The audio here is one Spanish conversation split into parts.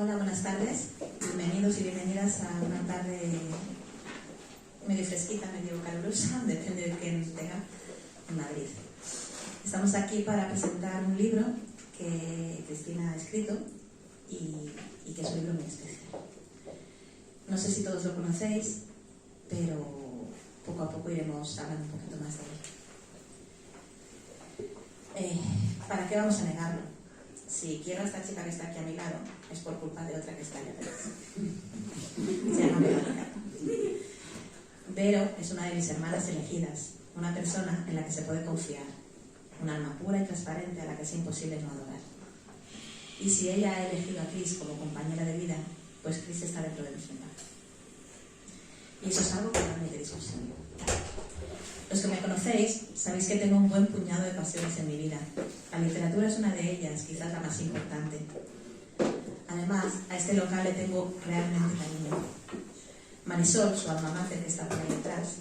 Hola, buenas tardes. Bienvenidos y bienvenidas a una tarde medio fresquita, medio calurosa, depende de quién tenga, en Madrid. Estamos aquí para presentar un libro que Cristina ha escrito y que es un libro muy especial. No sé si todos lo conocéis, pero poco a poco iremos hablando un poquito más de él. ¿Para qué vamos a negarlo? Si quiero a esta chica que está aquí a mi lado, es por culpa de otra que está allá atrás. Se llama Verónica. Vero es una de mis hermanas elegidas, una persona en la que se puede confiar, un alma pura y transparente a la que es imposible no adorar. Y si ella ha elegido a Cris como compañera de vida, pues Cris está dentro de mi sombra. Y eso es algo que no admite discusión. Los que me conocéis sabéis que tengo un buen puñado de pasiones en mi vida. La literatura es una de ellas, quizás la más importante. Además, a este local le tengo realmente cariño. Marisol, su alma mater que está por ahí detrás,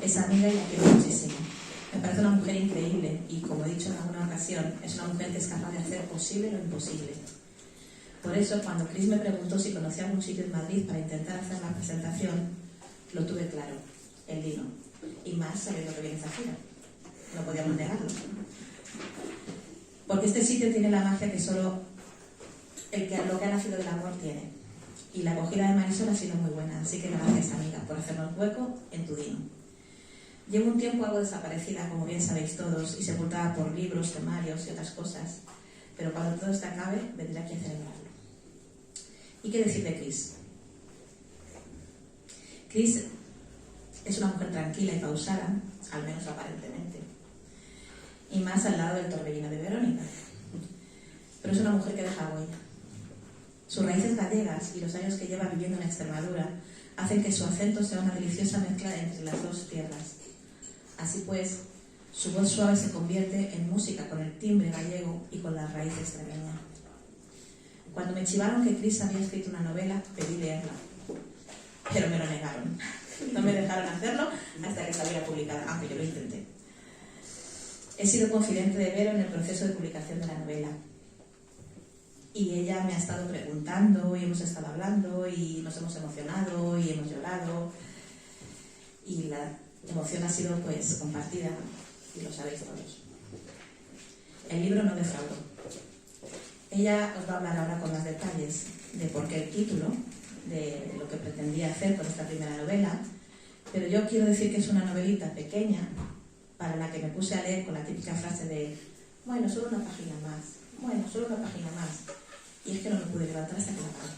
es amiga y la quiero muchísimo. Me parece una mujer increíble y, como he dicho en alguna ocasión, es una mujer que es capaz de hacer posible lo imposible. Por eso, cuando Cris me preguntó si conocía algún sitio en Madrid para intentar hacer la presentación, lo tuve claro, el Lino. Y más sabiendo que viene esta gira. No podíamos negarlo. Porque este sitio tiene la magia que solo lo que ha nacido del amor tiene. Y la acogida de Marisol ha sido muy buena, así que gracias, amiga, por hacernos hueco en tu Dino. Llevo un tiempo algo desaparecida, como bien sabéis todos, y sepultada por libros, temarios y otras cosas. Pero cuando todo esto acabe, vendré aquí a celebrarlo. ¿Y qué decir de Cris? Cris es una mujer tranquila y pausada, al menos aparentemente. Y más al lado del torbellino de Verónica. Pero es una mujer que deja huella. Sus raíces gallegas y los años que lleva viviendo en Extremadura hacen que su acento sea una deliciosa mezcla entre las dos tierras. Así pues, su voz suave se convierte en música con el timbre gallego y con la raíz extremeña. Cuando me chivaron que Cris había escrito una novela, pedí leerla. Pero me lo negaron. No me dejaron hacerlo hasta que saliera publicada, aunque yo lo intenté. He sido confidente de Vero en el proceso de publicación de la novela. Y ella me ha estado preguntando, y hemos estado hablando, y nos hemos emocionado, y hemos llorado. Y la emoción ha sido, pues, compartida, y lo sabéis todos. El libro no defraudó. Ella os va a hablar ahora con más detalles de por qué el título, de lo que pretendía hacer con esta primera novela, pero yo quiero decir que es una novelita pequeña para la que me puse a leer con la típica frase de bueno, solo una página más, y es que no me pude levantar hasta que la acabé.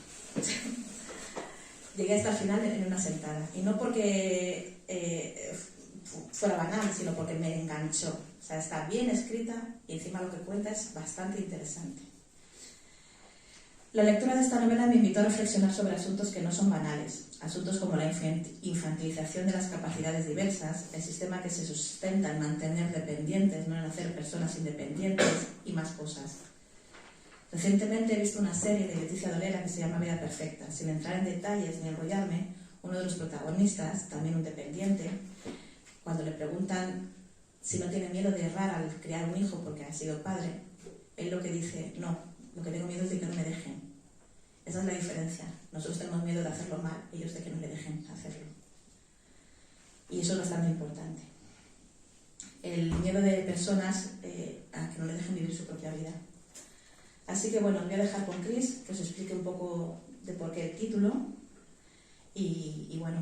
Llegué hasta el final en una sentada, y no porque fuera banal, sino porque me enganchó. O sea, está bien escrita y encima lo que cuenta es bastante interesante. La lectura de esta novela me invitó a reflexionar sobre asuntos que no son banales, asuntos como la infantilización de las capacidades diversas, el sistema que se sustenta en mantener dependientes, no en hacer personas independientes y más cosas. Recientemente he visto una serie de Leticia Dolera que se llama Vida Perfecta. Sin entrar en detalles ni enrollarme, uno de los protagonistas, también un dependiente, cuando le preguntan si no tiene miedo de errar al criar un hijo porque ha sido padre, él lo que dice, no, lo que tengo miedo es de que no me dejen. Esa es la diferencia. Nosotros tenemos miedo de hacerlo mal, ellos de que no le dejen hacerlo. Y eso es bastante importante. El miedo de personas a que no le dejen vivir su propia vida. Así que bueno, voy a dejar con Cris que os explique un poco de por qué el título y bueno,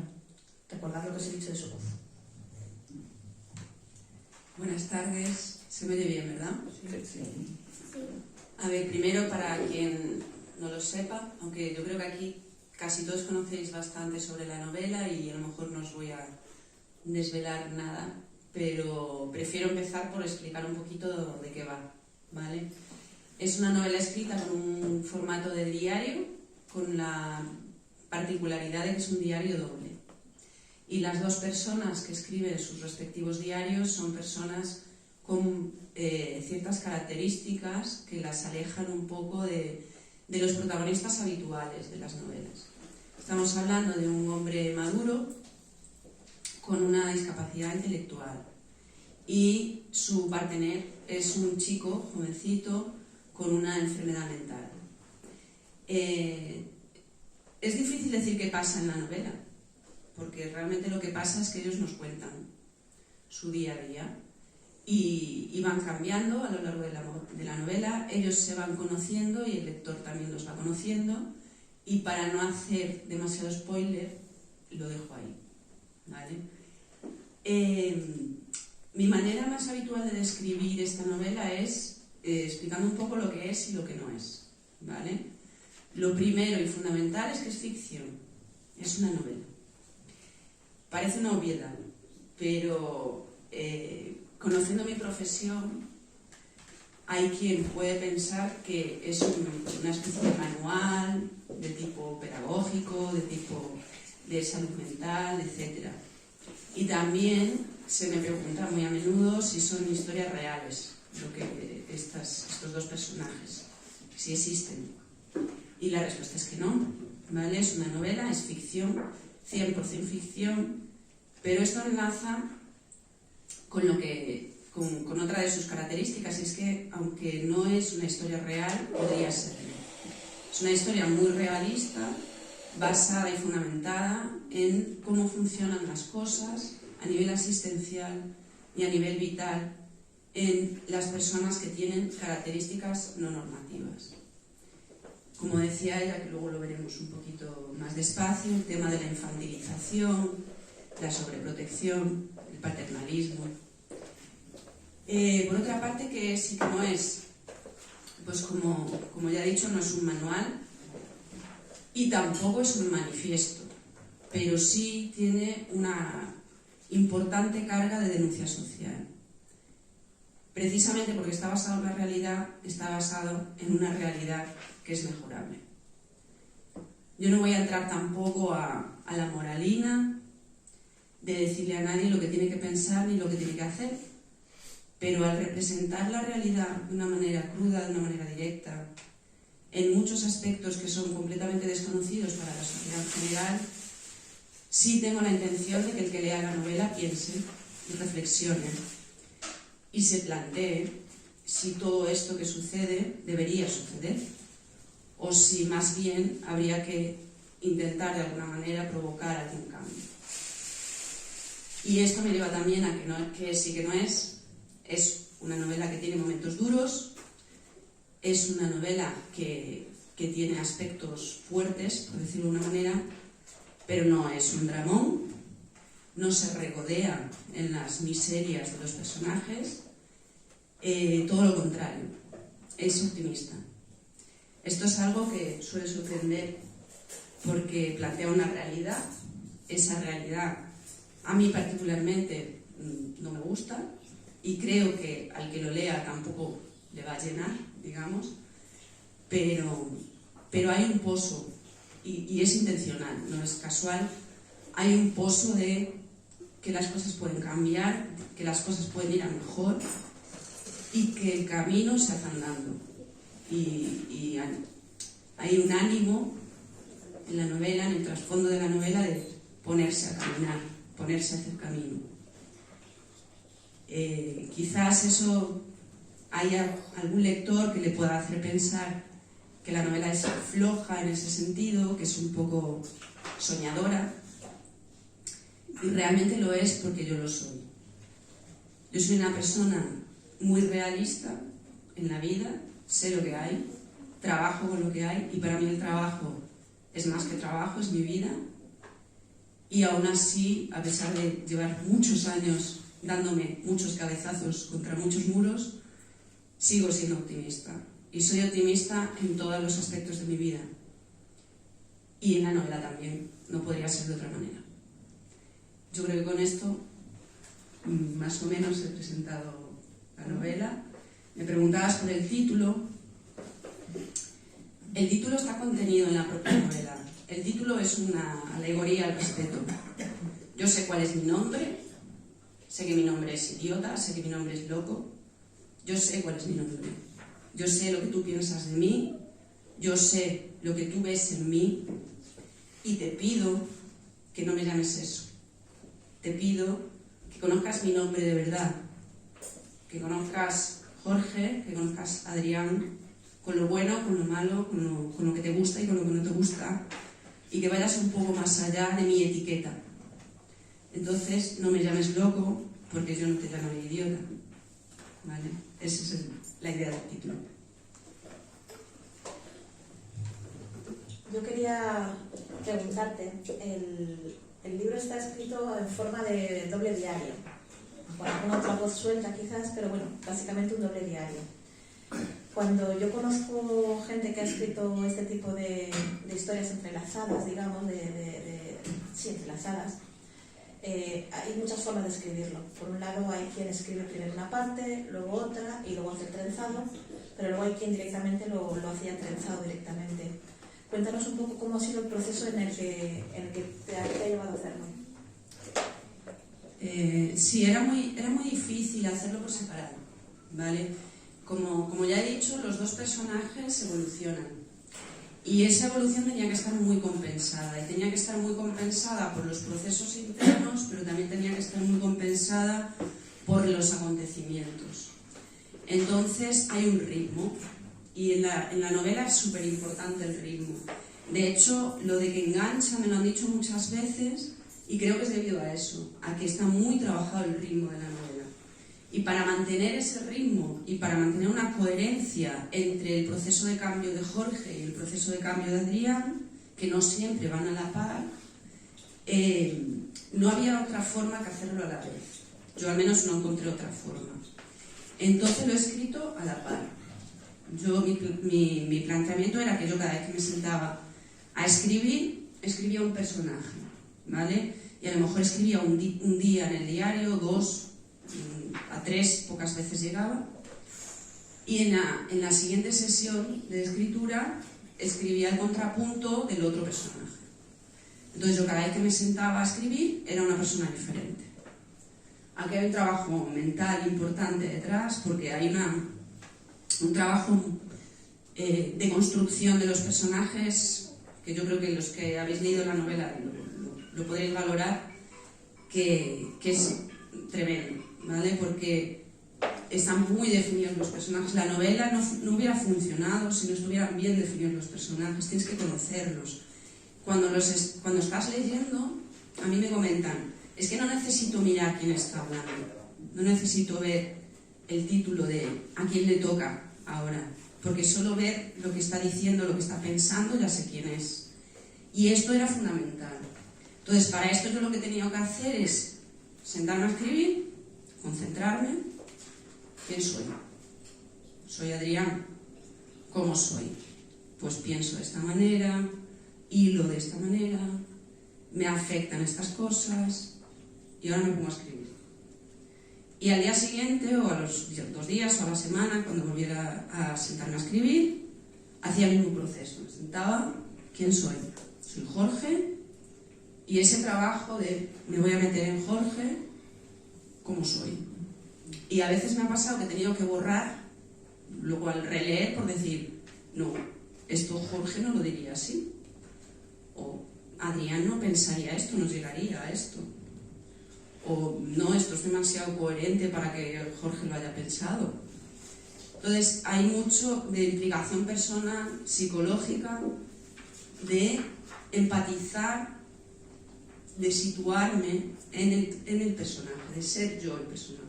recordad lo que os he dicho de su voz. Buenas tardes. Se me oye bien, ¿verdad? Sí. A ver, primero para quien no lo sepa, aunque yo creo que aquí casi todos conocéis bastante sobre la novela y a lo mejor no os voy a desvelar nada, pero prefiero empezar por explicar un poquito de qué va, ¿vale? Es una novela escrita con un formato de diario, con la particularidad de que es un diario doble. Y las dos personas que escriben sus respectivos diarios son personas con ciertas características que las alejan un poco de los protagonistas habituales de las novelas. Estamos hablando de un hombre maduro con una discapacidad intelectual y su partener es un chico jovencito con una enfermedad mental. Es difícil decir qué pasa en la novela, porque realmente lo que pasa es que ellos nos cuentan su día a día y van cambiando a lo largo de la novela, ellos se van conociendo y el lector también los va conociendo, y para no hacer demasiado spoiler, lo dejo ahí, ¿vale? Mi manera más habitual de describir esta novela es explicando un poco lo que es y lo que no es, ¿vale? Lo primero y fundamental es que es ficción, es una novela. Parece una obviedad, pero conociendo mi profesión, hay quien puede pensar que es una especie de manual de tipo pedagógico, de tipo de salud mental, etc. Y también se me pregunta muy a menudo si son historias reales, lo que estos dos personajes, si existen. Y la respuesta es que no, ¿vale? Es una novela, es ficción, 100% ficción, pero esto enlaza con otra de sus características, y es que, aunque no es una historia real, podría serlo. Es una historia muy realista, basada y fundamentada en cómo funcionan las cosas a nivel asistencial y a nivel vital en las personas que tienen características no normativas. Como decía ella, que luego lo veremos un poquito más despacio, el tema de la infantilización, la sobreprotección, el paternalismo. Por otra parte, que sí que no es, pues como ya he dicho, no es un manual y tampoco es un manifiesto, pero sí tiene una importante carga de denuncia social. Precisamente porque está basado en la realidad, está basado en una realidad que es mejorable. Yo no voy a entrar tampoco a la moralina de decirle a nadie lo que tiene que pensar ni lo que tiene que hacer, pero al representar la realidad de una manera cruda, de una manera directa, en muchos aspectos que son completamente desconocidos para la sociedad en general, sí tengo la intención de que el que lea la novela piense y reflexione y se plantee si todo esto que sucede debería suceder, o si más bien habría que intentar de alguna manera provocar algún cambio. Y esto me lleva también a que sí que no es una novela que tiene momentos duros, es una novela que tiene aspectos fuertes, por decirlo de una manera, pero no es un dramón, no se regodea en las miserias de los personajes, todo lo contrario, es optimista. Esto es algo que suele sorprender porque plantea una realidad, esa realidad a mí particularmente no me gusta y creo que al que lo lea tampoco le va a llenar, digamos, pero hay un pozo y es intencional, no es casual, hay un pozo de que las cosas pueden cambiar, que las cosas pueden ir a mejor y que el camino se hace andando. Y hay un ánimo en la novela, en el trasfondo de la novela, de ponerse a caminar, ponerse a hacer camino. Quizás eso haya algún lector que le pueda hacer pensar que la novela es floja en ese sentido, que es un poco soñadora, y realmente lo es porque yo lo soy. Yo soy una persona muy realista en la vida, sé lo que hay, trabajo con lo que hay, y para mí el trabajo es más que trabajo, es mi vida, y aún así, a pesar de llevar muchos años dándome muchos cabezazos contra muchos muros, sigo siendo optimista. Y soy optimista en todos los aspectos de mi vida. Y en la novela también, no podría ser de otra manera. Yo creo que con esto, más o menos, he presentado la novela. Me preguntabas por el título. El título está contenido en la propia novela. El título es una alegoría al respeto. Yo sé cuál es mi nombre, sé que mi nombre es idiota, sé que mi nombre es loco, yo sé cuál es mi nombre. Yo sé lo que tú piensas de mí, yo sé lo que tú ves en mí, y te pido que no me llames eso. Te pido que conozcas mi nombre de verdad, que conozcas Jorge, que conozcas Adrián, con lo bueno, con lo malo, con lo que te gusta y con lo que no te gusta, y que vayas un poco más allá de mi etiqueta. Entonces, no me llames loco, porque yo no te llamo idiota, ¿vale? Esa es la idea del título. Yo quería preguntarte, el libro está escrito en forma de doble diario, con alguna otra voz suelta quizás, pero bueno, básicamente un doble diario. Cuando yo conozco gente que ha escrito este tipo de historias entrelazadas, digamos, sí, entrelazadas, hay muchas formas de escribirlo. Por un lado hay quien escribe primero una parte, luego otra y luego hace el trenzado, pero luego hay quien directamente lo hacía trenzado directamente. Cuéntanos un poco cómo ha sido el proceso en el que te ha llevado a hacerlo. Sí, era muy difícil hacerlo por separado, ¿vale? Como ya he dicho, los dos personajes evolucionan y esa evolución tenía que estar muy compensada, y tenía que estar muy compensada por los procesos internos, pero también tenía que estar muy compensada por los acontecimientos. Entonces hay un ritmo, y en la novela es súper importante el ritmo. De hecho, lo de que engancha me lo han dicho muchas veces, y creo que es debido a eso, a que está muy trabajado el ritmo de la novela. Y para mantener ese ritmo y para mantener una coherencia entre el proceso de cambio de Jorge y el proceso de cambio de Adrián, que no siempre van a la par, no había otra forma que hacerlo a la vez. Yo al menos no encontré otra forma. Entonces lo he escrito a la par. Mi planteamiento era que yo cada vez que me sentaba a escribir, escribía un personaje, ¿vale? Y a lo mejor escribía un día en el diario, 2, a 3, pocas veces llegaba, y en la siguiente sesión de escritura escribía el contrapunto del otro personaje. Entonces yo cada vez que me sentaba a escribir era una persona diferente. Aquí hay un trabajo mental importante detrás, porque hay un trabajo de construcción de los personajes que yo creo que los que habéis leído la novela lo podréis valorar, que es tremendo, ¿vale? Porque están muy definidos los personajes. La novela no hubiera funcionado si no estuvieran bien definidos los personajes. Tienes que conocerlos. Cuando estás leyendo, a mí me comentan, es que no necesito mirar quién está hablando, no necesito ver el título de a quién le toca ahora, porque solo ver lo que está diciendo, lo que está pensando, ya sé quién es. Y esto era fundamental. Entonces, para esto yo lo que he tenido que hacer es sentarme a escribir, concentrarme. ¿Quién soy? Soy Adrián. ¿Cómo soy? Pues pienso de esta manera, hilo de esta manera, me afectan estas cosas, y ahora me pongo a escribir. Y al día siguiente, o a los 2 días, o a la semana, cuando volviera a sentarme a escribir, hacía el mismo proceso. Me sentaba, ¿quién soy? Soy Jorge, y ese trabajo de me voy a meter en Jorge, ¿cómo soy? Y a veces me ha pasado que he tenido que borrar, luego al releer, por decir, no, esto Jorge no lo diría así. O Adrián no pensaría esto, no llegaría a esto. O no, esto es demasiado coherente para que Jorge lo haya pensado. Entonces hay mucho de implicación personal, psicológica, de empatizar, de situarme en el personaje, de ser yo el personaje.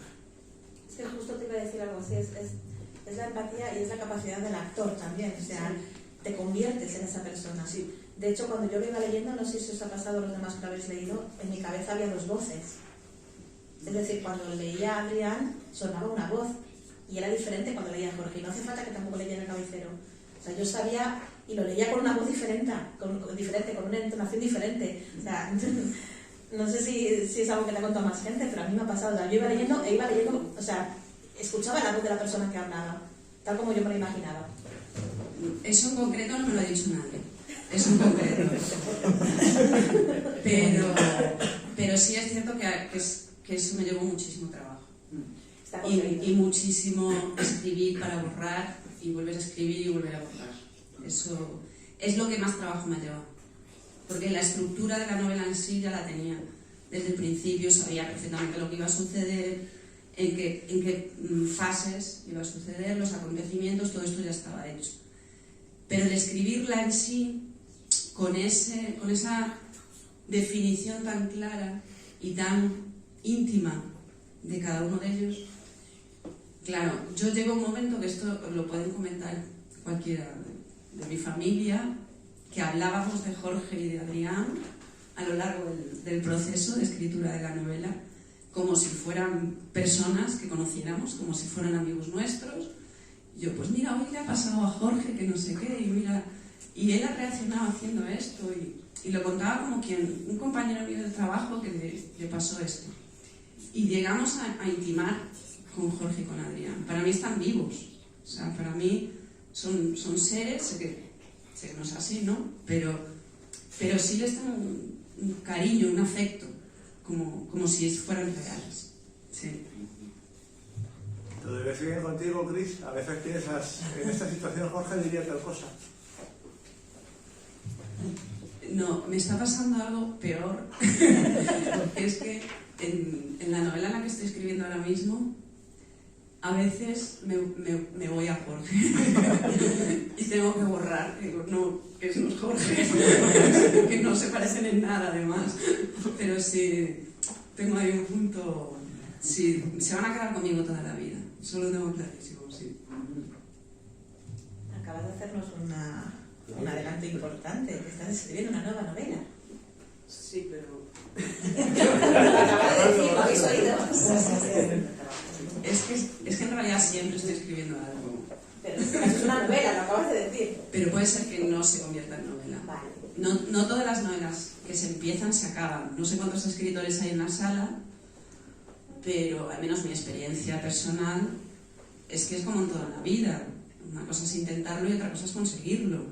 Es que justo te iba a decir algo así, es la empatía y es la capacidad del actor también, o sea, sí, te conviertes en esa persona. Sí. De hecho, cuando yo lo iba leyendo, no sé si os ha pasado a los demás que lo habéis leído, en mi cabeza había 2 voces. Es decir, cuando leía a Adrián sonaba una voz y era diferente cuando leía a Jorge, y no hace falta que tampoco leyera el cabecero. O sea, yo sabía y lo leía con una voz diferente, con una entonación diferente. O sea, no sé si es algo que te ha contado más gente, pero a mí me ha pasado. O sea, yo iba leyendo, o sea, escuchaba la voz de la persona que hablaba, tal como yo me lo imaginaba. Eso en concreto no me lo ha dicho nadie. Eso en concreto. Pero sí es cierto que eso me llevó muchísimo trabajo. Y muchísimo escribir para borrar y volver a escribir y volver a borrar. Eso es lo que más trabajo me ha llevado. Porque la estructura de la novela en sí ya la tenía desde el principio, sabía perfectamente lo que iba a suceder, en qué fases iba a suceder, los acontecimientos, todo esto ya estaba hecho. Pero el escribirla en sí, con esa definición tan clara y tan íntima de cada uno de ellos, claro, yo llego a un momento que esto lo pueden comentar cualquiera de mi familia, que hablábamos de Jorge y de Adrián a lo largo del proceso de escritura de la novela, como si fueran personas que conociéramos, como si fueran amigos nuestros. Yo, pues mira, hoy le ha pasado a Jorge que no sé qué, y mira, y él ha reaccionado haciendo esto, y lo contaba como un compañero mío de trabajo que le pasó esto. Y llegamos a intimar con Jorge y con Adrián. Para mí están vivos, o sea, para mí son seres, sé que no es así, ¿no? Pero sí les tengo un cariño, un afecto, como si fueran reales. Sí. ¿Lo debes bien contigo, Cris? A veces piensas, en esta situación Jorge diría tal cosa. No, me está pasando algo peor. Es que en la novela en la que estoy escribiendo ahora mismo, a veces me voy a Jorge y tengo que borrar, digo, no, que eso no es Jorge, que no se parecen en nada además, pero sí, tengo ahí un punto, sí, se van a quedar conmigo toda la vida, eso lo tengo clarísimo, sí. Acabas de hacernos un adelanto importante, que estás escribiendo una nueva novela. Sí, pero... Lo acabas de decir, ¿lo habéis oído? Es que en realidad siempre estoy escribiendo algo. Pero es una novela, lo acabas de decir. Pero puede ser que no se convierta en novela. Vale. No todas las novelas que se empiezan se acaban. No sé cuántos escritores hay en la sala, pero al menos mi experiencia personal es que es como en toda la vida. Una cosa es intentarlo y otra cosa es conseguirlo.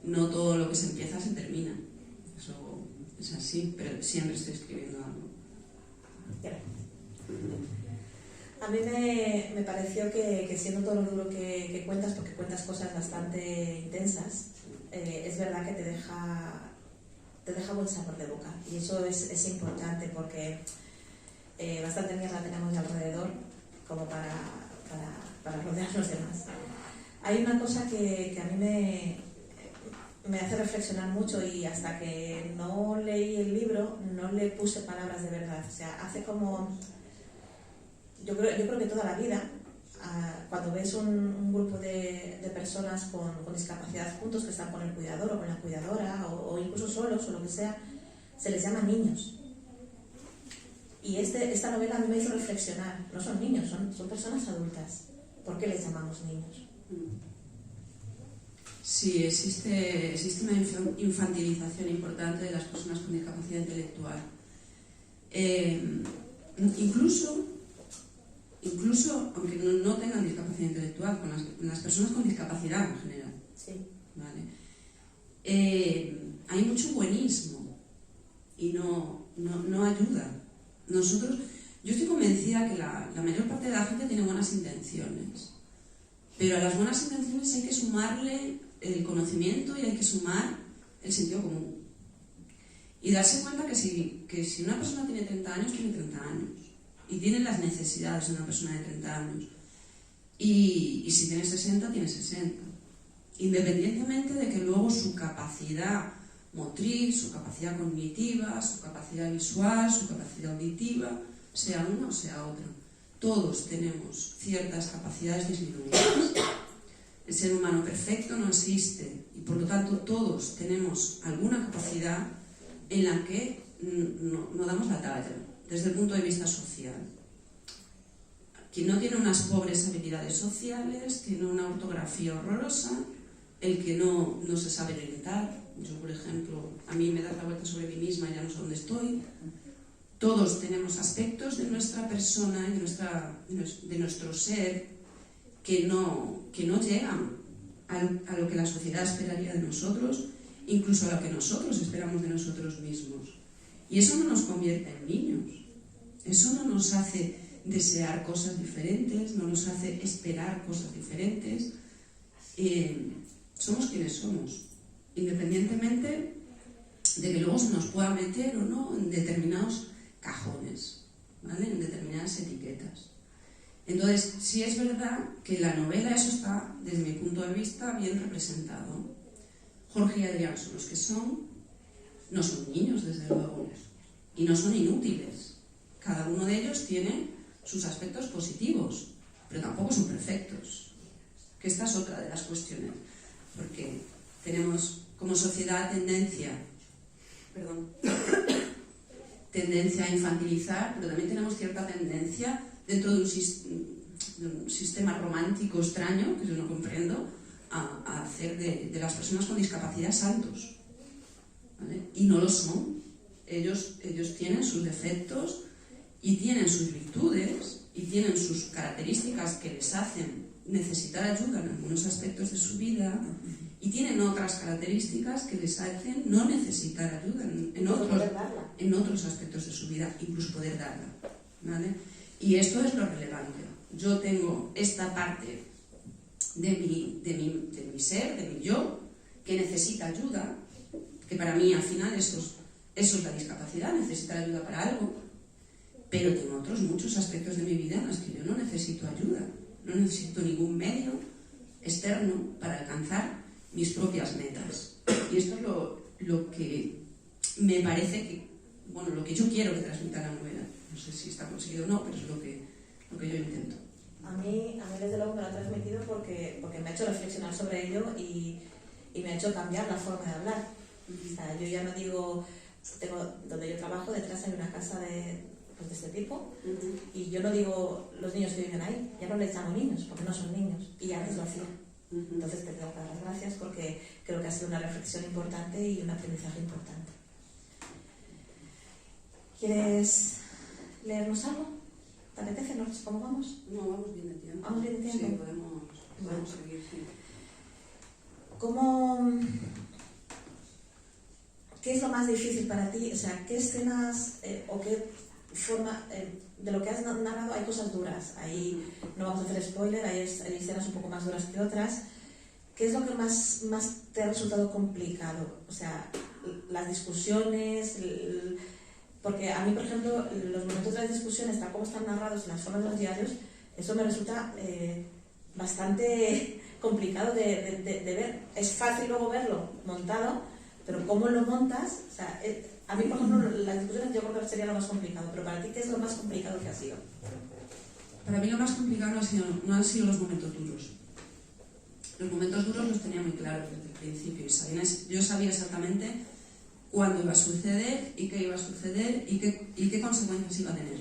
No todo lo que se empieza se termina. Eso es así, pero siempre estoy escribiendo algo. A mí me pareció que siendo todo lo duro que cuentas, porque cuentas cosas bastante intensas, es verdad que te deja buen sabor de boca. Y eso es importante porque bastante mierda tenemos de alrededor como para rodearnos de más. Hay una cosa que a mí me hace reflexionar mucho, y hasta que no leí el libro no le puse palabras de verdad. O sea, hace como... Yo creo que toda la vida, cuando ves un grupo de personas con discapacidad juntos, que están con el cuidador o con la cuidadora, o incluso solos o lo que sea, se les llama niños. Y esta novela a mí me hizo reflexionar. No son niños, son personas adultas. ¿Por qué les llamamos niños? Sí, existe una infantilización importante de las personas con discapacidad intelectual. Incluso aunque no tengan discapacidad intelectual, con las personas con discapacidad en general. Sí. ¿Vale? Hay mucho buenismo y no ayuda. Yo estoy convencida que la mayor parte de la gente tiene buenas intenciones, pero a las buenas intenciones hay que sumarle el conocimiento y hay que sumar el sentido común. Y darse cuenta que si una persona tiene 30 años, tiene 30 años. Y tiene las necesidades de una persona de 30 años. Y si tiene 60, tiene 60. Independientemente de que luego su capacidad motriz, su capacidad cognitiva, su capacidad visual, su capacidad auditiva, sea una o sea otra. Todos tenemos ciertas capacidades disminuidas. El ser humano perfecto no existe y por lo tanto todos tenemos alguna capacidad en la que no damos la talla desde el punto de vista social. Quien no tiene unas pobres habilidades sociales tiene una ortografía horrorosa, el que no se sabe leer. Yo, por ejemplo, a mí me da la vuelta sobre mí misma y ya no sé dónde estoy. Todos tenemos aspectos de nuestra persona y de nuestro ser que no llegan a lo que la sociedad esperaría de nosotros, incluso a lo que nosotros esperamos de nosotros mismos. Y eso no nos convierte en niños. Eso no nos hace desear cosas diferentes, no nos hace esperar cosas diferentes. Somos quienes somos, independientemente de que luego se nos pueda meter o no en determinados cajones. ¿vale? En determinadas etiquetas. Entonces, sí es verdad que en la novela eso está, desde mi punto de vista, bien representado. Jorge y Adrián son los que son, no son niños, desde luego, y no son inútiles. Cada uno de ellos tiene sus aspectos positivos, pero tampoco son perfectos. Que esta es otra de las cuestiones, porque tenemos como sociedad tendencia a infantilizar, pero también tenemos cierta tendencia dentro de un sistema romántico extraño, que yo no comprendo, a hacer de las personas con discapacidad santos, ¿vale? Y no lo son. Ellos tienen sus defectos y tienen sus virtudes y tienen sus características que les hacen necesitar ayuda en algunos aspectos de su vida, y tienen otras características que les hacen no necesitar ayuda en otros aspectos de su vida, incluso poder darla, ¿vale? Y esto es lo relevante. Yo tengo esta parte de mi ser, de mi yo, que necesita ayuda, que para mí al final eso es la discapacidad, necesitar ayuda para algo, pero tengo otros muchos aspectos de mi vida en los que yo no necesito ayuda, no necesito ningún medio externo para alcanzar mis propias metas. Y esto es lo que me parece que, bueno, lo que yo quiero que transmita la novela. No sé si está conseguido o no, pero es lo que yo intento. A mí desde luego me lo ha transmitido porque me ha hecho reflexionar sobre ello y me ha hecho cambiar la forma de hablar. O sea, yo ya no digo, donde yo trabajo, detrás hay una casa de este tipo, y yo no digo los niños que viven ahí, ya no les llamo niños, porque no son niños, y antes lo hacía. Entonces te tengo que dar las gracias porque creo que ha sido una reflexión importante y un aprendizaje importante. ¿Quieres leernos algo? ¿Te apetece? ¿Cómo vamos? No, vamos bien de tiempo. ¿Vamos bien de tiempo? Sí, podemos seguir. Sí. ¿Qué es lo más difícil para ti? O sea, ¿qué escenas o qué forma de lo que has narrado? Hay cosas duras, ahí no vamos a hacer spoiler, hay escenas un poco más duras que otras. ¿Qué es lo que más te ha resultado complicado? O sea, las discusiones, porque a mí, por ejemplo, los momentos de las discusiones, tal como están narrados en las formas de los diarios, eso me resulta bastante complicado de ver. Es fácil luego verlo montado, pero cómo lo montas, o sea, a mí, por ejemplo, las discusiones yo creo que sería lo más complicado, pero para ti, ¿qué es lo más complicado que ha sido? Para mí lo más complicado no han sido los momentos duros. Los momentos duros los tenía muy claros desde el principio. Yo sabía exactamente cuándo iba a suceder y qué iba a suceder y qué consecuencias iba a tener.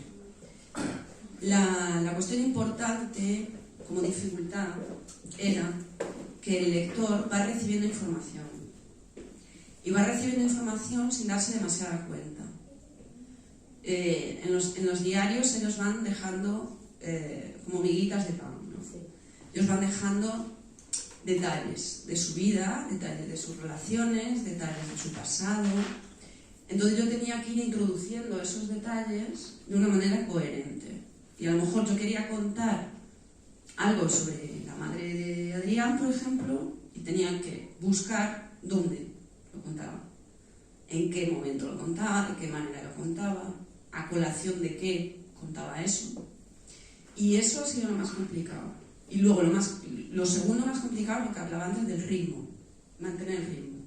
La cuestión importante, como dificultad, era que el lector va recibiendo información. Y va recibiendo información sin darse demasiada cuenta. En los diarios ellos van dejando como miguitas de pan, ¿no? Sí. Ellos van dejando detalles de su vida, detalles de sus relaciones, detalles de su pasado. Entonces yo tenía que ir introduciendo esos detalles de una manera coherente. Y a lo mejor yo quería contar algo sobre la madre de Adrián, por ejemplo, y tenía que buscar dónde lo contaba, en qué momento lo contaba, de qué manera lo contaba, a colación de qué contaba eso. Y eso ha sido lo más complicado. Y luego lo segundo más complicado es lo que hablaba antes del ritmo, mantener el ritmo.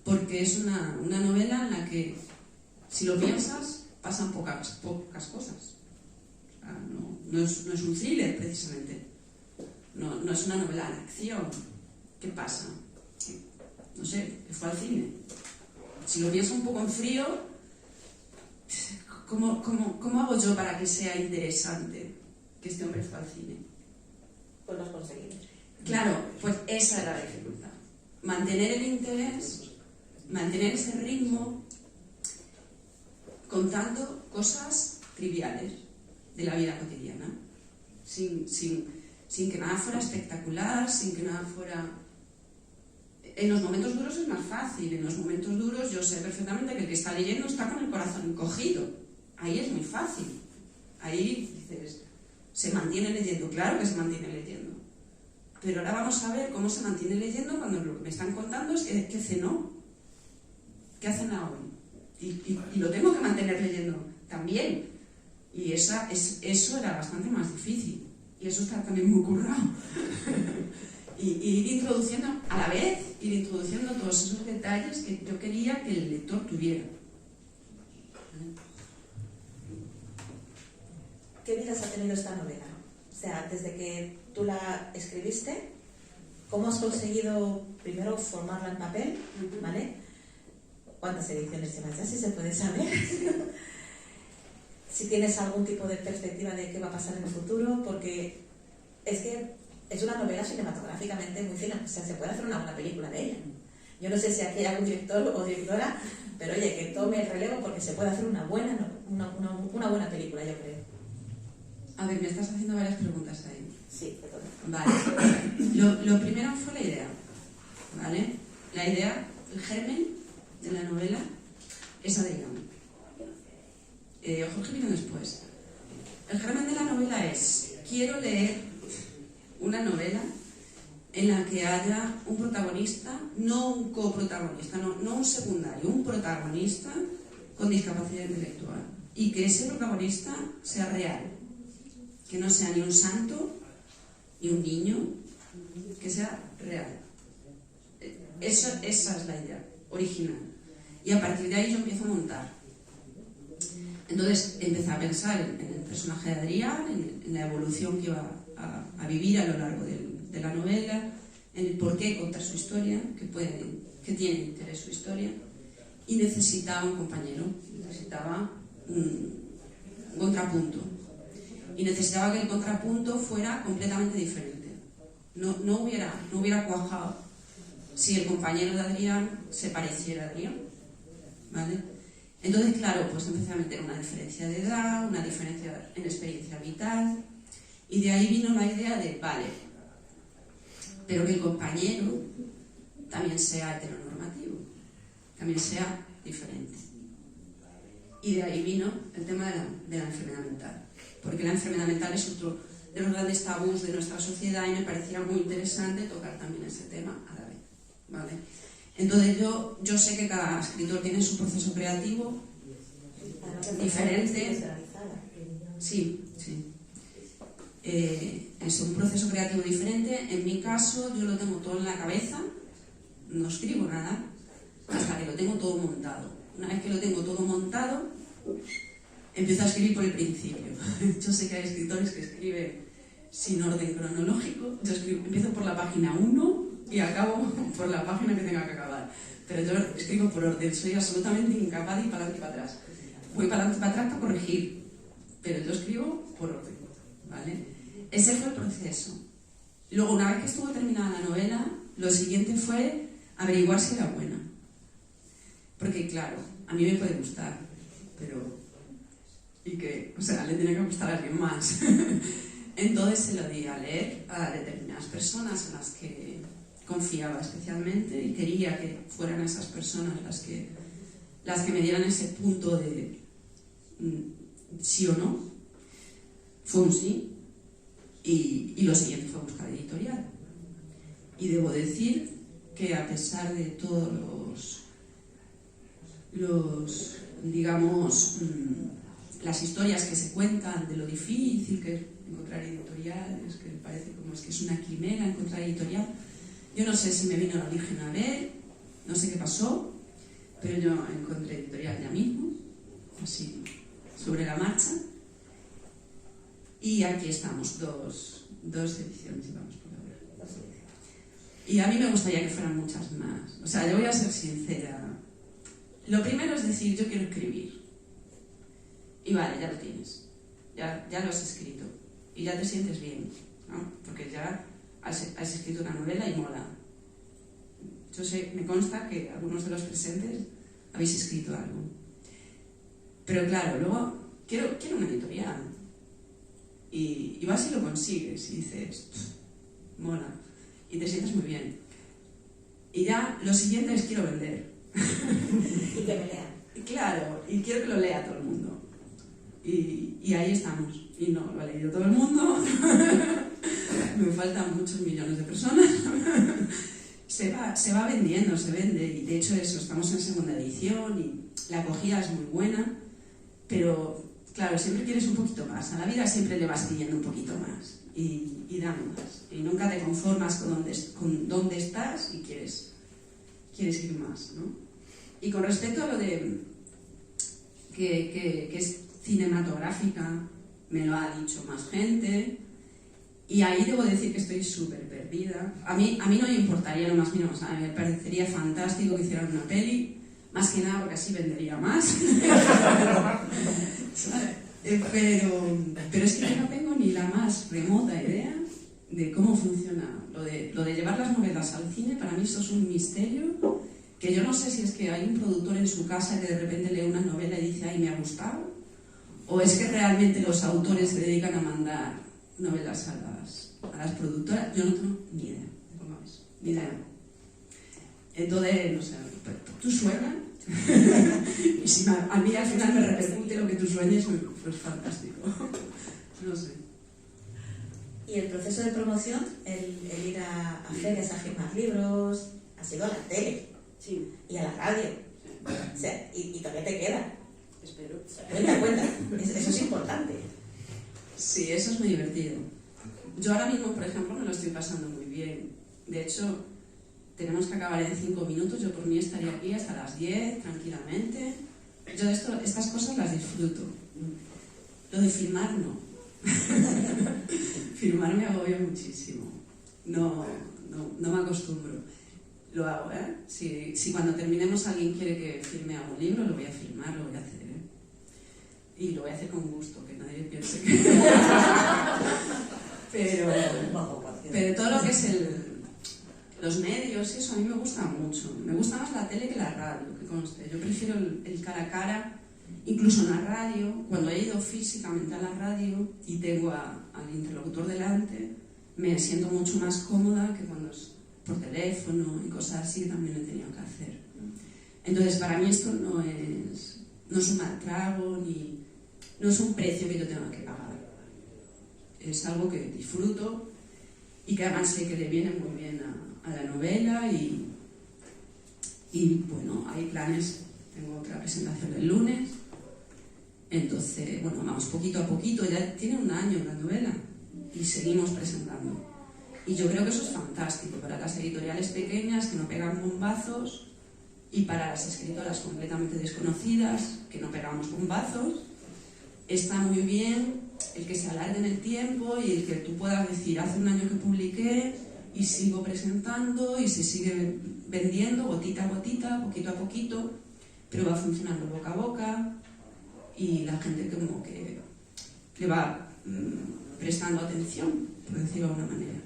Porque es una novela en la que, si lo piensas, pasan pocas cosas. O sea, no es un thriller, precisamente. No es una novela de acción. ¿Qué pasa? No sé, que fue al cine. Si lo pienso un poco en frío, ¿cómo hago yo para que sea interesante que este hombre fue al cine? Pues lo has conseguido. Claro, pues esa era la dificultad. Mantener el interés, mantener ese ritmo, contando cosas triviales de la vida cotidiana, sin que nada fuera espectacular, sin que nada fuera... En los momentos duros es más fácil. En los momentos duros yo sé perfectamente que el que está leyendo está con el corazón encogido. Ahí es muy fácil. Ahí dices, se mantiene leyendo. Claro que se mantiene leyendo. Pero ahora vamos a ver cómo se mantiene leyendo cuando lo que me están contando es que cenó. ¿Qué hacen hoy? Y lo tengo que mantener leyendo también. Y eso era bastante más difícil. Y eso está también muy currado. y ir introduciendo, a la vez, ir introduciendo todos esos detalles que yo quería que el lector tuviera. ¿Qué vidas ha tenido esta novela? O sea, desde que tú la escribiste, ¿cómo has conseguido primero formarla en papel? ¿Vale? ¿Cuántas ediciones llevas ya, si se puede saber? Si tienes algún tipo de perspectiva de qué va a pasar en el futuro, porque es que es una novela cinematográficamente muy fina, o sea, se puede hacer una buena película de ella. Yo no sé si aquí hay algún director o directora, pero oye, que tome el relevo porque se puede hacer una buena película, yo creo. A ver, me estás haciendo varias preguntas ahí. Sí, de todo. Vale. Lo primero fue la idea, ¿vale? La idea, el germen de la novela es Adrián. Jorge vino después. El germen de la novela es: quiero leer una novela en la que haya un protagonista, no un coprotagonista, no un secundario, un protagonista con discapacidad intelectual. Y que ese protagonista sea real. Que no sea ni un santo, ni un niño, que sea real. Esa es la idea original. Y a partir de ahí yo empiezo a montar. Entonces empecé a pensar en el personaje de Adrián, en la evolución que iba a vivir a lo largo de la novela, en el por qué contar su historia, que tiene interés su historia, y necesitaba un compañero, necesitaba un contrapunto. Y necesitaba que el contrapunto fuera completamente diferente. No hubiera cuajado si el compañero de Adrián se pareciera a Adrián, ¿vale? Entonces, claro, pues empecé a meter una diferencia de edad, una diferencia en experiencia vital, y de ahí vino la idea de, vale, pero que el compañero también sea heteronormativo, también sea diferente. Y de ahí vino el tema de la enfermedad mental, porque la enfermedad mental es otro de los grandes tabús de nuestra sociedad y me parecía muy interesante tocar también ese tema a la vez, ¿vale? Entonces yo sé que cada escritor tiene su proceso creativo diferente. Sí. Es un proceso creativo diferente. En mi caso yo lo tengo todo en la cabeza, no escribo nada hasta que lo tengo todo montado. Una vez que lo tengo todo montado, empiezo a escribir por el principio. Yo sé que hay escritores que escriben sin orden cronológico. Yo empiezo por la página 1 y acabo por la página que tenga que acabar. Pero yo escribo por orden, soy absolutamente incapaz de ir para adelante y para atrás. Voy para adelante y para atrás para corregir, pero yo escribo por orden, ¿vale? Ese fue el proceso. Luego, una vez que estuvo terminada la novela, lo siguiente fue averiguar si era buena. Porque, claro, a mí me puede gustar, pero... ¿y qué? O sea, le tiene que gustar a alguien más. Entonces se lo di a leer a determinadas personas en las que confiaba especialmente y quería que fueran esas personas las que me dieran ese punto de sí o no. Fue un sí, y lo siguiente fue buscar editorial. Y debo decir que a pesar de todos los digamos, las historias que se cuentan de lo difícil que es encontrar editoriales, que parece como es que es una quimera encontrar editorial, yo no sé si me vino la Virgen a ver, no sé qué pasó, pero yo encontré editorial ya mismo, así, sobre la marcha, y aquí estamos, dos ediciones llevamos por ahora. Y a mí me gustaría que fueran muchas más. O sea, yo voy a ser sincera. Lo primero es decir, yo quiero escribir. Y vale, ya lo tienes. Ya lo has escrito. Y ya te sientes bien, ¿no? Porque ya has escrito una novela y mola. Yo sé, me consta que algunos de los presentes habéis escrito algo. Pero claro, luego quiero una editorial. Y vas y lo consigues y dices, mola. Y te sientes muy bien. Y ya lo siguiente es quiero vender. Y que me lean. Claro, y quiero que lo lea todo el mundo. Y ahí estamos. Y no lo ha leído todo el mundo. Me faltan muchos millones de personas. Se va vendiendo, se vende. Y de hecho eso, estamos en segunda edición y la acogida es muy buena. Pero claro, siempre quieres un poquito más. A la vida siempre le vas pidiendo un poquito más y dando más. Y nunca te conformas con dónde estás y quieres ir más, ¿no? Y con respecto a lo de que es cinematográfica, me lo ha dicho más gente, y ahí debo decir que estoy súper perdida. A mí no me importaría lo más mínimo, o sea, me parecería fantástico que hicieran una peli, más que nada porque así vendería más. Pero es que yo no tengo ni la más remota idea de cómo funciona lo de llevar las novelas al cine. Para mí esto es un misterio, que yo no sé si es que hay un productor en su casa que de repente lee una novela y dice, ay, me ha gustado, o es que realmente los autores se dedican a mandar novelas a las productoras. Yo no tengo ni idea de cómo es, ni idea. Entonces, no sé, ¿tú sueñas? Y si a mí al final me repercute lo que tú sueñes, pues fantástico. No sé. Y el proceso de promoción, el ir a ferias a firmar libros, ha sido a la tele. Sí. Y a la radio. O sea, y todavía te queda. Espero. Cuenta. Eso es importante. Sí, eso es muy divertido. Yo ahora mismo, por ejemplo, me lo estoy pasando muy bien. De hecho, tenemos que acabar en 5 minutos. Yo por mí estaría aquí hasta las 10, tranquilamente. Yo estas cosas las disfruto. Lo de filmar, no. Filmar me agobia muchísimo. No me acostumbro. Lo hago, ¿eh? Si cuando terminemos alguien quiere que firme algún libro, lo voy a filmar, lo voy a hacer, ¿eh? Y lo voy a hacer con gusto, que nadie piense que... pero todo lo que es los medios, eso a mí me gusta mucho. Me gusta más la tele que la radio, que conste. Yo prefiero el cara a cara, incluso en la radio. Cuando he ido físicamente a la radio y tengo al interlocutor delante, me siento mucho más cómoda que cuando es por teléfono y cosas así, que también he tenido que hacer. Entonces, para mí esto no es un mal trago, ni no es un precio que yo tenga que pagar. Es algo que disfruto y que además sé que le viene muy bien a la novela y bueno, hay planes. Tengo otra presentación el lunes, entonces, bueno, vamos poquito a poquito. Ya tiene 1 año la novela y seguimos presentando. Y yo creo que eso es fantástico para las editoriales pequeñas que no pegan bombazos y para las escritoras completamente desconocidas que no pegamos bombazos. Está muy bien el que se alargue en el tiempo y el que tú puedas decir, hace 1 año que publiqué y sigo presentando y se sigue vendiendo gotita a gotita, poquito a poquito, pero va funcionando boca a boca y la gente como que le va prestando atención, por decirlo de alguna manera.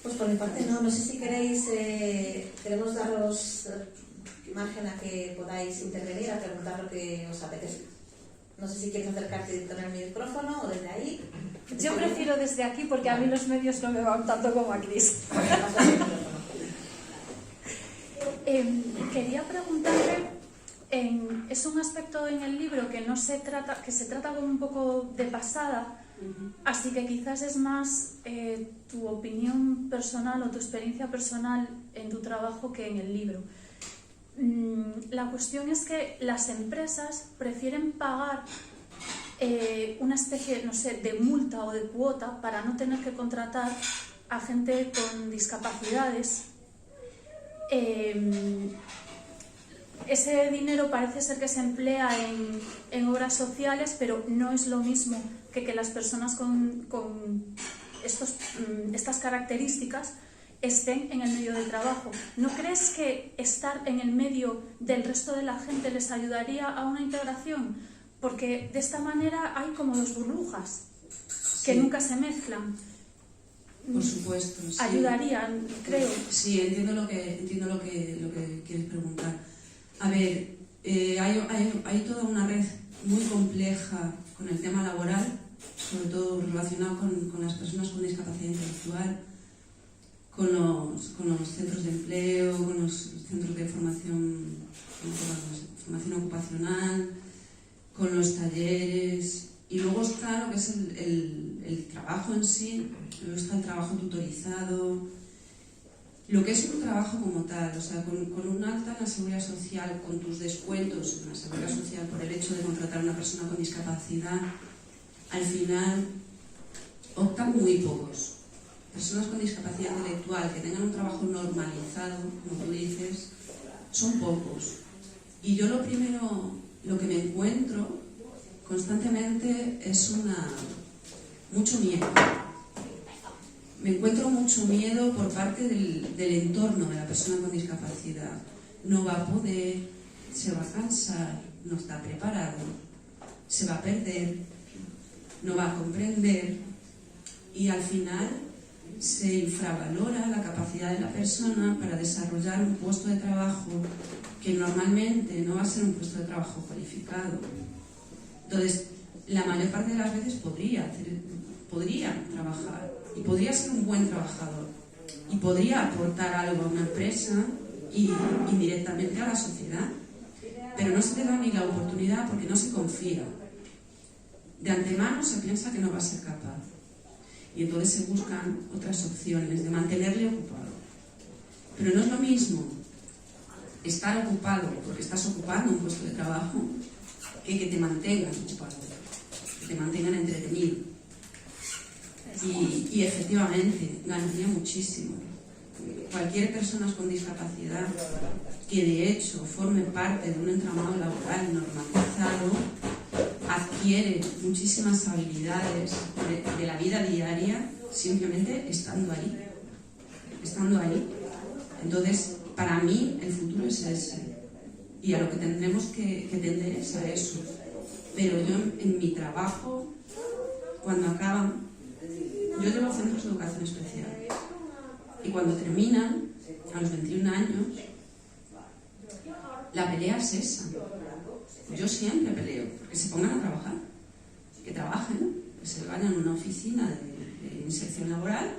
Pues por mi parte no sé si queréis, queremos daros margen a que podáis intervenir, a preguntar lo que os apetece. No sé si quieres acercarte y tener el micrófono o desde ahí. Yo prefiero desde aquí porque a mí los medios no me van tanto como a Cris. Quería preguntarle, es un aspecto en el libro que se trata como un poco de pasada. Así que quizás es más tu opinión personal o tu experiencia personal en tu trabajo que en el libro. La cuestión es que las empresas prefieren pagar una especie, no sé, de multa o de cuota para no tener que contratar a gente con discapacidades. Ese dinero parece ser que se emplea en obras sociales, pero no es lo mismo que las personas con estas características estén en el medio de trabajo. ¿No crees que estar en el medio del resto de la gente les ayudaría a una integración? Porque de esta manera hay como 2 burbujas que nunca se mezclan. Por supuesto, sí. Ayudarían, creo. Sí, entiendo lo que quieres preguntar. A ver, hay toda una red muy compleja con el tema laboral, sobre todo relacionado con las personas con discapacidad intelectual, con los centros de empleo, con los centros de formación ocupacional, con los talleres. Y luego está lo que es el trabajo en sí, luego está el trabajo tutorizado. lo que es un trabajo como tal, o sea, con un alta en la seguridad social, con tus descuentos en la seguridad social por el hecho de contratar a una persona con discapacidad, al final optan muy pocos. Personas con discapacidad intelectual que tengan un trabajo normalizado, como tú dices, son pocos. Y yo lo primero, lo que me encuentro constantemente es mucho miedo. Me encuentro mucho miedo por parte del entorno de la persona con discapacidad. No va a poder, se va a cansar, no está preparado, se va a perder, no va a comprender y al final se infravalora la capacidad de la persona para desarrollar un puesto de trabajo que normalmente no va a ser un puesto de trabajo cualificado. Entonces, la mayor parte de las veces podría trabajar y podría ser un buen trabajador y podría aportar algo a una empresa y indirectamente a la sociedad, pero no se le da ni la oportunidad porque no se confía. De antemano se piensa que no va a ser capaz y entonces se buscan otras opciones de mantenerle ocupado. Pero no es lo mismo estar ocupado porque estás ocupando un puesto de trabajo que te mantengan ocupado, que te mantengan entretenido. Y efectivamente ganaría muchísimo. Cualquier persona con discapacidad que de hecho forme parte de un entramado laboral normalizado adquiere muchísimas habilidades de la vida diaria simplemente estando ahí. Entonces, para mí el futuro es ese y a lo que tendremos que tender es a eso. Pero yo en mi trabajo, cuando acaban, yo llevo centros de educación especial y cuando terminan, a los 21 años, la pelea es esa. Yo siempre peleo, porque se pongan a trabajar, que trabajen, que se vayan a una oficina de inserción laboral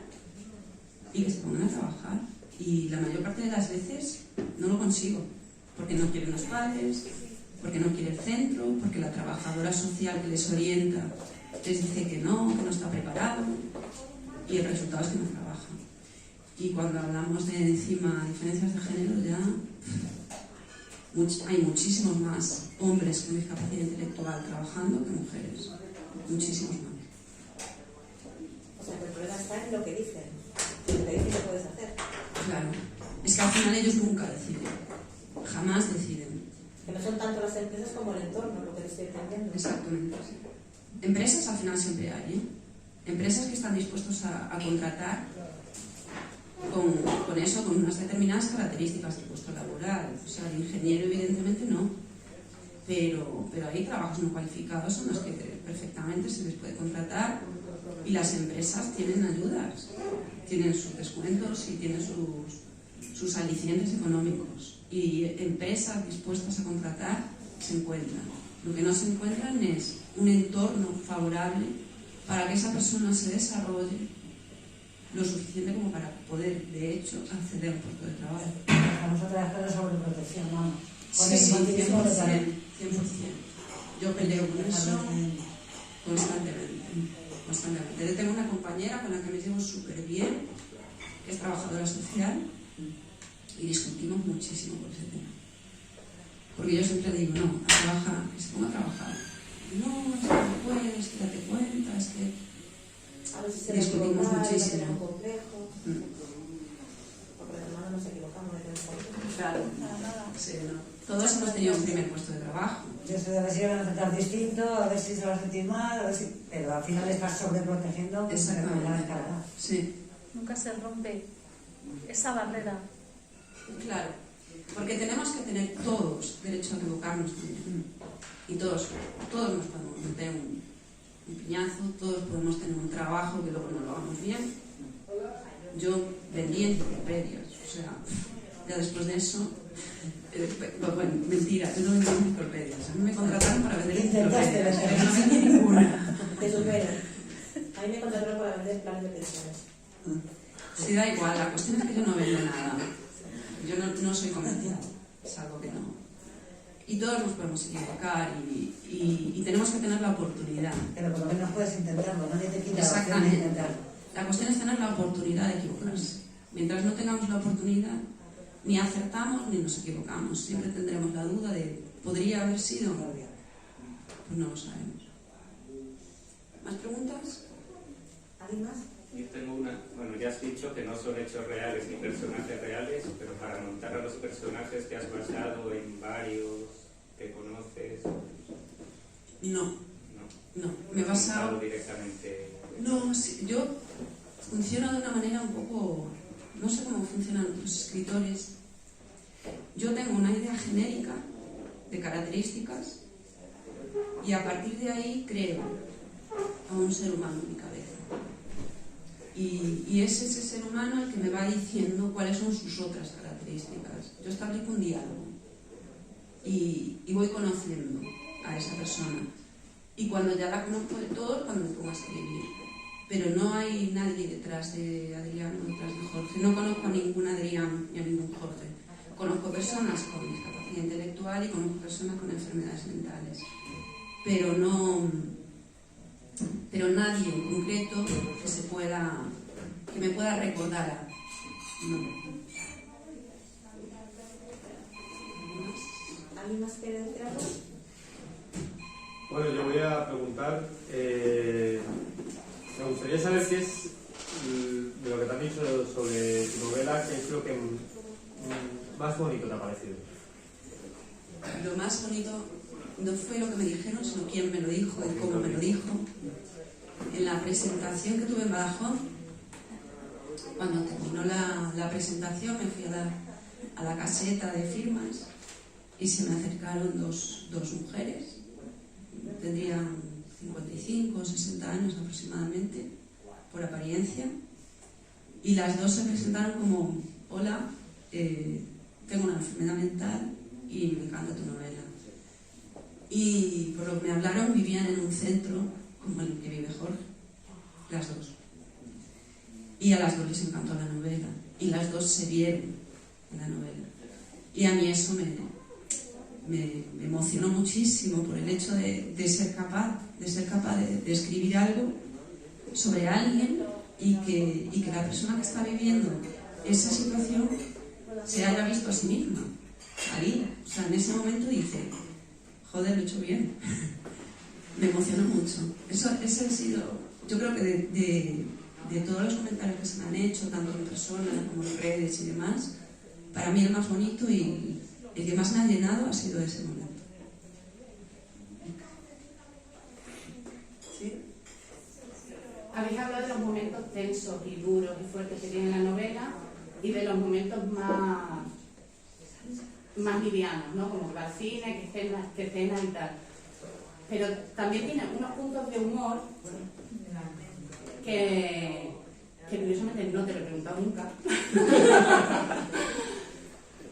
y que se pongan a trabajar. Y la mayor parte de las veces no lo consigo, porque no quieren los padres, porque no quiere el centro, porque la trabajadora social que les orienta les dice que no está preparado y el resultado es que no trabajan. Y cuando hablamos de encima diferencias de género ya hay muchísimos más hombres con discapacidad intelectual trabajando que mujeres, muchísimos más. O sea, que el problema está en lo que dicen, en lo que dicen que puedes hacer. Claro, es que al final ellos nunca deciden, jamás deciden. Que no son tanto las empresas como el entorno, lo que te estoy entendiendo. Exactamente. Empresas al final siempre hay, ¿eh? Empresas que están dispuestos a contratar con eso, con unas determinadas características del puesto laboral. O sea, de ingeniero evidentemente no, pero hay trabajos no cualificados en los que perfectamente se les puede contratar y las empresas tienen ayudas, tienen sus descuentos y tienen sus alicientes económicos y empresas dispuestas a contratar se encuentran. Lo que no se encuentran es un entorno favorable para que esa persona se desarrolle lo suficiente como para poder, de hecho, acceder a un puesto de trabajo. Estamos otra vez con la sobreprotección, vamos. Sí, 100%. Yo peleo con eso constantemente. Yo tengo una compañera con la que me llevo súper bien, que es trabajadora social, y discutimos muchísimo por ese tema. Porque yo siempre le digo, no, a trabajar, que se ponga a trabajar. No, es que no puedes, que date cuenta, es que... A ver si se discutimos muchísimo. un complejo. Porque además nos equivocamos de pensar. Claro, sí, no. Todos hemos tenido un primer puesto de trabajo. Yo sé, a ver si van a tratar distinto, a ver si se va a sentir mal, a ver si... Pero al final estás sobreprotegiendo que se me la descarga. Sí. Nunca se rompe esa barrera. Claro, porque tenemos que tener todos derecho a equivocarnos también. Y todos nos podemos meter un piñazo, todos podemos tener un trabajo que luego no lo hagamos bien. Yo vendí enciclopedias, o sea, ya después de eso, bueno, mentira, yo no vendí enciclopedias, a mí me contrataron para vender enciclopedias, pero no vendí ninguna. Te supero. A mí me contrataron para vender planes de pensiones. Sí, da igual, la cuestión es que yo no vendo nada. Yo no soy comercial, es algo que no. Y todos nos podemos equivocar y tenemos que tener la oportunidad. Pero por lo menos puedes intentarlo, nadie te quita la opción de Exactamente. intentarlo. La cuestión es tener la oportunidad de equivocarse. Mientras no tengamos la oportunidad, ni acertamos ni nos equivocamos. Siempre tendremos la duda de ¿podría haber sido? Pues no lo sabemos. ¿Más preguntas? ¿Alguien más? Yo tengo una. Bueno, ya has dicho que no son hechos reales ni personajes reales, pero para montar a los personajes te has basado en varios que conoces. No, No. me he basado... directamente. No, sí, yo funciono de una manera un poco... No sé cómo funcionan los escritores. Yo tengo una idea genérica de características y a partir de ahí creo a un ser humano en mi cabeza. Y es ese ser humano el que me va diciendo cuáles son sus otras características. Yo establezco un diálogo y voy conociendo a esa persona. Y cuando ya la conozco de todo, cuando me pongo a escribir. Pero no hay nadie detrás de Adrián o detrás de Jorge. No conozco a ningún Adrián ni a ningún Jorge. Conozco personas con discapacidad intelectual y conozco personas con enfermedades mentales. Pero nadie en concreto que me pueda recordar. No. ¿Alguien más quiere decir algo? Bueno, yo voy a preguntar, me gustaría saber qué es, de lo que te han dicho sobre tu novela, qué es lo que más bonito te ha parecido. Lo más bonito no fue lo que me dijeron, sino quién me lo dijo y cómo me lo dijo. En la presentación que tuve en Badajoz, cuando terminó la presentación, me fui a la caseta de firmas y se me acercaron dos mujeres. Tendrían 55 o 60 años aproximadamente, por apariencia, y las dos se presentaron como: hola, tengo una enfermedad mental y me encanta tu novela. Y por lo que me hablaron, vivían en un centro como el que vive Jorge, las dos. Y a las dos les encantó la novela, y las dos se vieron en la novela. Y a mí eso me emocionó muchísimo por el hecho de ser capaz de escribir algo sobre alguien y que la persona que está viviendo esa situación se haya visto a sí misma ahí. O sea, en ese momento dice: joder, lo he hecho bien. Me emocionó mucho. Ese ha sido, yo creo que de todos los comentarios que se me han hecho, tanto en persona como en redes y demás, para mí el más bonito y el que más me ha llenado ha sido ese momento. ¿Sí? Habéis hablado de los momentos tensos y duros y fuertes que tiene la novela y de los momentos más livianos, ¿no? Como que va al cine, que cena y tal. Pero también tiene unos puntos de humor que curiosamente no te lo he preguntado nunca.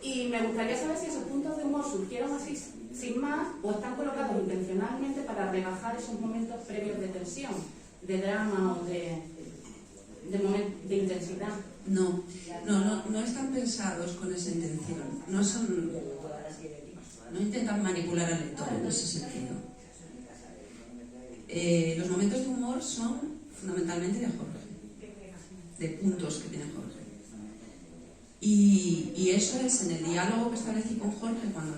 Y me gustaría saber si esos puntos de humor surgieron así sin más o están colocados intencionalmente para rebajar esos momentos previos de tensión, de drama o de intensidad. No están pensados con esa intención. No intentan manipular al lector en ese sentido. Los momentos de humor son fundamentalmente de Jorge, de puntos que tiene Jorge. Y eso es en el diálogo que establecí con Jorge, cuando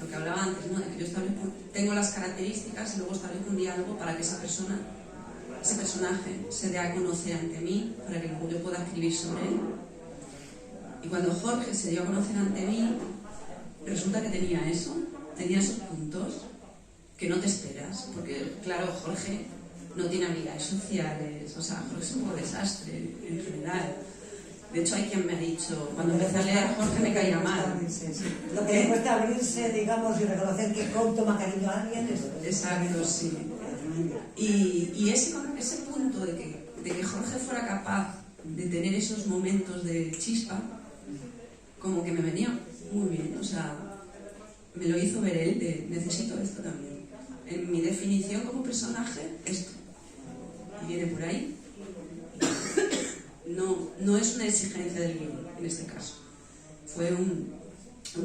lo que hablaba antes, ¿no? De que yo tengo las características y luego establezco un diálogo para que ese personaje se dé a conocer ante mí, para que luego yo pueda escribir sobre él. Y cuando Jorge se dio a conocer ante mí, resulta que tenía esos puntos que no te esperas, porque claro, Jorge no tiene habilidades sociales, o sea, Jorge es un poco desastre en general. De hecho, hay quien me ha dicho, cuando empecé a leer, Jorge me caía mal. Lo que le cuesta abrirse, digamos, y reconocer que toma cariño a alguien es... Exacto, sí. Y ese punto de que Jorge fuera capaz de tener esos momentos de chispa, como que me venía muy bien. O sea, me lo hizo ver él de necesito esto también. En mi definición como personaje, esto. Y viene por ahí. No es una exigencia del guión, en este caso. Fue un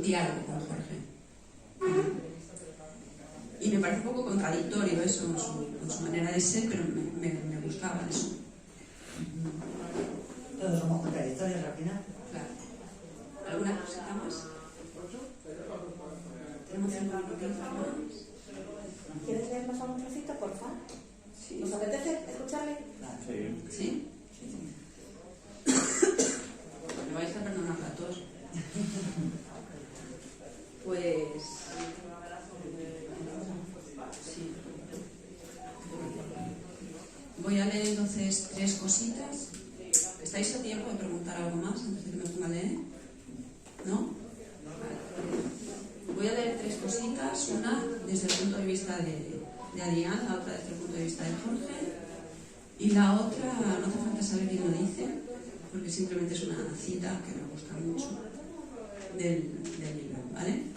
diálogo con Jorge. Y me parece un poco contradictorio eso con su manera de ser, pero me gustaba eso. Todos somos contradictorios al final. Claro. ¿Alguna cosita más? ¿Tenemos 5 minutos más? ¿Quieres leernos algún trocito, por favor? Sí. ¿Os apetece escucharle? ¿Sí? Me vais a perdonar a todos. Pues... sí. Voy a leer entonces 3 cositas. ¿Estáis a tiempo de preguntar algo más antes de que me ponga a leer? ¿No? Vale. Voy a leer 3 cositas. Una desde el punto de vista de Adrián, la otra desde el punto de vista de Jorge. Y la otra, no hace falta saber quién lo dice, porque simplemente es una cita que me gusta mucho del libro, ¿vale?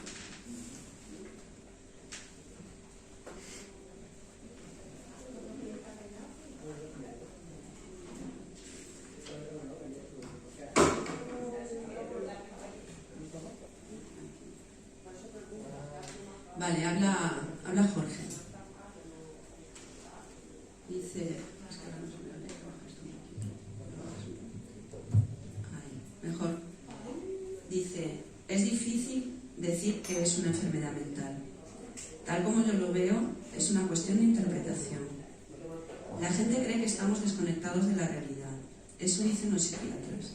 Vale, habla Jorge. Dice... es que ahora no se me va a leer, esto un poquito. Ahí, mejor. Dice, es difícil decir que es una enfermedad mental. Tal como yo lo veo, es una cuestión de interpretación. La gente cree que estamos desconectados de la realidad. Eso dicen los psiquiatras.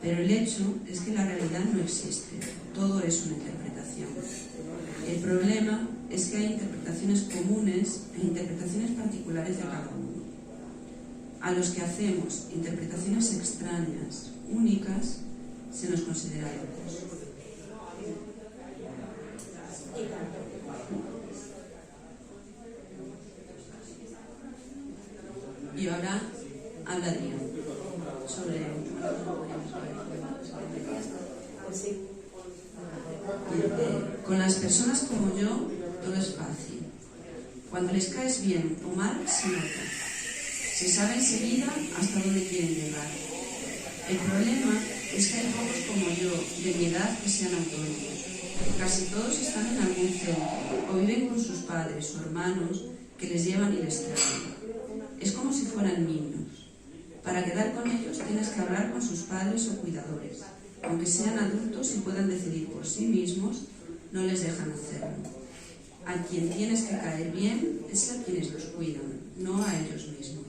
Pero el hecho es que la realidad no existe. Todo es una interpretación. El problema es que hay interpretaciones comunes e interpretaciones particulares de cada uno. A los que hacemos interpretaciones extrañas, únicas, se nos considera locos. Y ahora habla Adrián sobre... Con las personas como yo, todo es fácil. Cuando les caes bien o mal, se nota. Se sabe enseguida hasta dónde quieren llegar. El problema es que hay pocos como yo, de mi edad, que sean autónomos. Casi todos están en algún centro, o viven con sus padres o hermanos que les llevan y les traen. Es como si fueran niños. Para quedar con ellos tienes que hablar con sus padres o cuidadores. Aunque sean adultos y puedan decidir por sí mismos, no les dejan hacerlo. A quien tienes que caer bien es a quienes los cuidan, no a ellos mismos.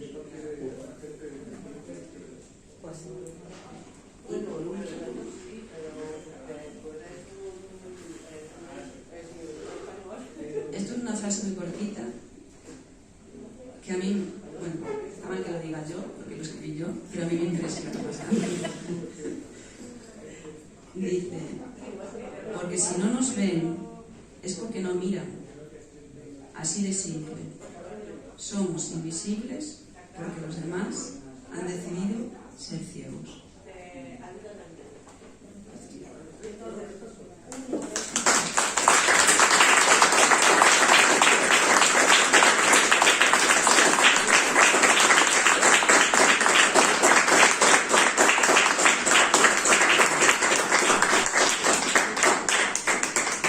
Y por último, esto es una frase muy cortita que a mí, bueno, está mal que lo diga yo, porque lo escribí yo, pero a mí me impresiona bastante. Dice, porque si no nos ven, es porque no miran. Así de simple. Somos invisibles porque los demás han decidido ser ciegos.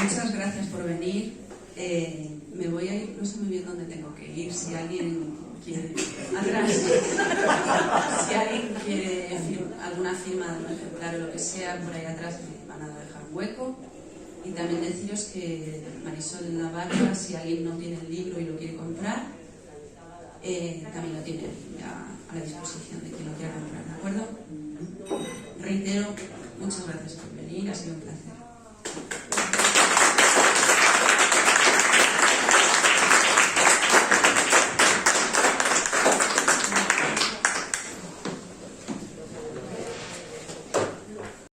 Muchas gracias por venir. Me voy a ir, no sé muy bien dónde tengo que ir. Si alguien quiere atrás, si alguien quiere alguna firma de un ejemplar o lo que sea, por ahí atrás me van a dejar un hueco. Y también deciros que Marisol Navarra, si alguien no tiene el libro y lo quiere comprar, también lo tiene a la disposición de